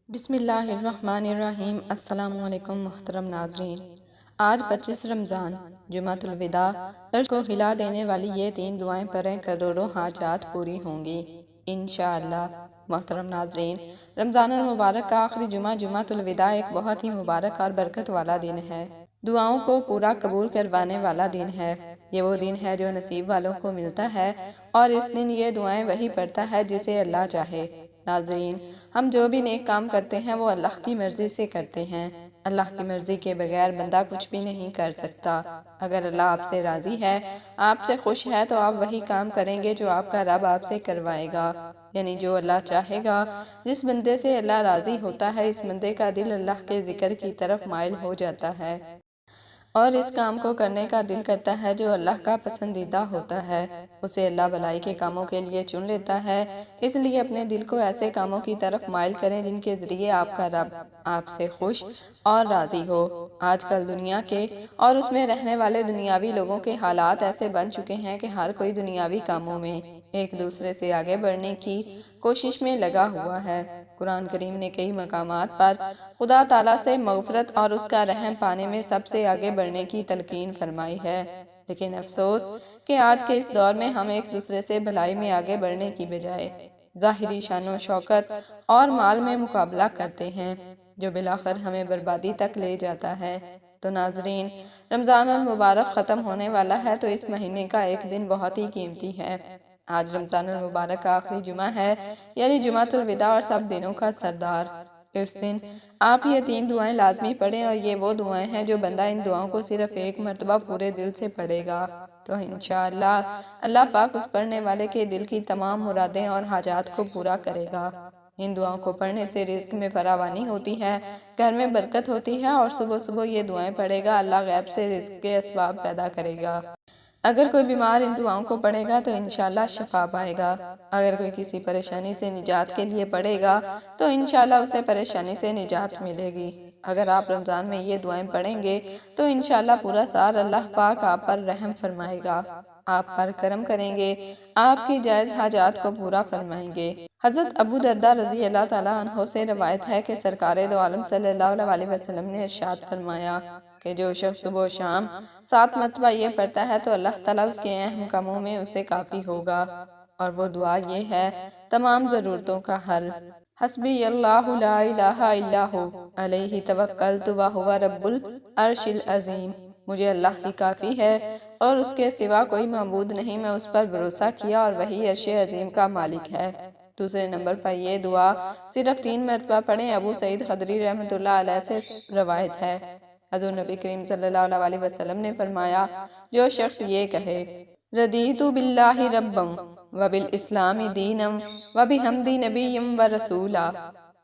بسم اللہ الرحمن الرحیم۔ السلام علیکم محترم ناظرین، آج 25 رمضان جمعۃ الوداع، عرش کو ہلا دینے والی یہ 3 دعائیں پڑھیں، کروڑوں حاجات پوری ہوں گی انشاءاللہ۔ محترم ناظرین، رمضان المبارک کا آخری جمعہ جمعۃ الوداع ایک بہت ہی مبارک اور برکت والا دن ہے، دعاؤں کو پورا قبول کروانے والا دن ہے۔ یہ وہ دن ہے جو نصیب والوں کو ملتا ہے، اور اس دن یہ دعائیں وہی پڑھتا ہے جسے اللہ چاہے۔ ناظرین، ہم جو بھی نیک کام کرتے ہیں وہ اللہ کی مرضی سے کرتے ہیں۔ اللہ کی مرضی کے بغیر بندہ کچھ بھی نہیں کر سکتا۔ اگر اللہ آپ سے راضی ہے، آپ سے خوش ہے، تو آپ وہی کام کریں گے جو آپ کا رب آپ سے کروائے گا، یعنی جو اللہ چاہے گا۔ جس بندے سے اللہ راضی ہوتا ہے، اس بندے کا دل اللہ کے ذکر کی طرف مائل ہو جاتا ہے، اور اس کام کو کرنے کا دل کرتا ہے جو اللہ کا پسندیدہ ہوتا ہے۔ اسے اللہ بھلائی کے کاموں کے لیے چن لیتا ہے۔ اس لیے اپنے دل کو ایسے کاموں کی طرف مائل کریں جن کے ذریعے آپ کا رب آپ سے خوش اور راضی ہو۔ آج کل دنیا کے اور اس میں رہنے والے دنیاوی لوگوں کے حالات ایسے بن چکے ہیں کہ ہر کوئی دنیاوی کاموں میں ایک دوسرے سے آگے بڑھنے کی کوشش میں لگا ہوا ہے۔ قرآن کریم نے کئی مقامات پر خدا تعالیٰ سے مغفرت اور اس کا رحم پانے میں سب سے آگے بڑھنے کی تلقین فرمائی ہے، لیکن افسوس کہ آج کے اس دور میں ہم ایک دوسرے سے بھلائی میں آگے بڑھنے کی بجائے ظاہری شان و شوکت اور مال میں مقابلہ کرتے ہیں، جو بالآخر ہمیں بربادی تک لے جاتا ہے۔ تو ناظرین، رمضان المبارک ختم ہونے والا ہے، تو اس مہینے کا ایک دن بہت ہی قیمتی ہے۔ آج رمضان المبارک کا آخری جمعہ ہے، یعنی جمعۃ الوداع اور سب دنوں کا سردار۔ اس دن آپ یہ 3 دعائیں لازمی پڑھیں، اور یہ وہ دعائیں ہیں جو بندہ ان دعاؤں کو صرف ایک مرتبہ پورے دل سے پڑھے گا تو انشاءاللہ اللہ پاک اس پڑھنے والے کے دل کی تمام مرادیں اور حاجات کو پورا کرے گا۔ ان دعاؤں کو پڑھنے سے رزق میں فراوانی ہوتی ہے، گھر میں برکت ہوتی ہے، اور صبح صبح یہ دعائیں پڑھے گا اللہ غیب سے رزق کے اسباب پیدا کرے گا۔ اگر کوئی بیمار ان دعاؤں کو پڑھے گا تو انشاءاللہ شفا پائے گا۔ اگر کوئی کسی پریشانی سے نجات کے لیے پڑھے گا تو انشاءاللہ اسے پریشانی سے نجات ملے گی۔ اگر آپ رمضان میں یہ دعائیں پڑھیں گے تو انشاءاللہ پورا سال اللہ پاک آپ پر رحم فرمائے گا، آپ پر کرم کریں گے، آپ کی جائز حاجات کو پورا فرمائیں گے۔ حضرت ابو درداء رضی اللہ تعالیٰ عنہ سے روایت ہے کہ سرکار دو عالم صلی اللہ علیہ وسلم نے ارشاد فرمایا کہ جو شخص صبح و شام 7 مرتبہ یہ پڑھتا ہے تو اللہ تعالیٰ اس کے اہم کاموں میں اسے کافی ہوگا، اور وہ دعا یہ ہے: تمام ضرورتوں کا حل، حسبی اللہ لا الہ الا ہو علیہ توکلت وہو رب العرش العظیم۔ مجھے اللہ ہی کافی ہے اور اس کے سوا کوئی معبود نہیں، میں اس پر بھروسہ کیا اور وہی عرش عظیم کا مالک ہے۔ دوسرے نمبر پر یہ دعا صرف 3 مرتبہ پڑھیں۔ ابو سعید خدری رحمۃ اللہ علیہ سے روایت ہے، حضور نبی کریم صلی اللہ علیہ وسلم نے فرمایا، جو شخص یہ کہے رضیت باللہ ربا وبالاسلام دینا وبحمد نبی ورسولا،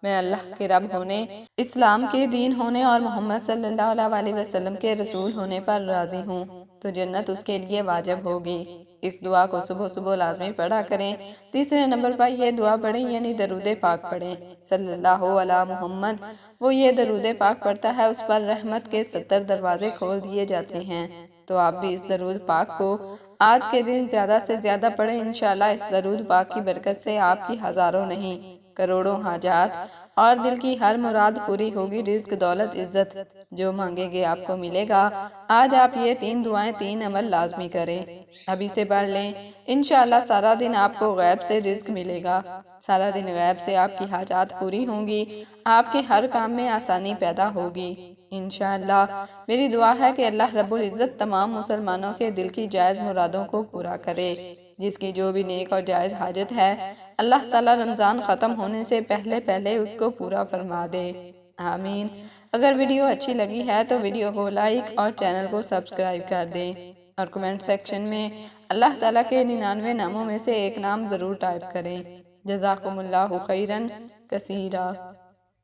میں اللہ کے رب ہونے، اسلام کے دین ہونے اور محمد صلی اللہ علیہ وسلم کے رسول ہونے پر راضی ہوں، تو جنت اس کے لیے واجب ہوگی۔ اس دعا کو صبح صبح لازمی پڑھا کریں۔ تیسرے نمبر پر یہ دعا پڑھیں، یعنی درود پاک پڑھیں، صلی اللہ علی محمد۔ وہ یہ درود پاک پڑھتا ہے، اس پر رحمت کے 70 دروازے کھول دیے جاتے ہیں۔ تو آپ بھی اس درود پاک کو آج کے دن زیادہ سے زیادہ پڑھیں۔ انشاءاللہ اس درود پاک کی برکت سے آپ کی ہزاروں نہیں کروڑوں حاجات اور دل کی ہر مراد پوری ہوگی۔ رزق، دولت، عزت جو مانگیں گے آپ کو ملے گا۔ آج آپ یہ 3 دعائیں 3 عمل لازمی کریں، ابھی سے پڑھ لیں۔ انشاءاللہ سارا دن آپ کو غیب سے رزق ملے گا، سارا دن غیب سے آپ کی حاجات پوری ہوں گی، آپ کے ہر کام میں آسانی پیدا ہوگی انشاءاللہ۔ میری دعا ہے کہ اللہ رب العزت تمام مسلمانوں کے دل کی جائز مرادوں کو پورا کرے۔ جس کی جو بھی نیک اور جائز حاجت ہے، اللہ تعالیٰ رمضان ختم ہونے سے پہلے پہلے اس کو پورا فرما دے، آمین۔ اگر ویڈیو اچھی لگی ہے تو ویڈیو کو لائک اور چینل کو سبسکرائب کر دیں، اور کمنٹ سیکشن میں اللہ تعالیٰ کے 99 ناموں میں سے ایک نام ضرور ٹائپ کریں۔ جزاکم اللہ خیراً کثیرا۔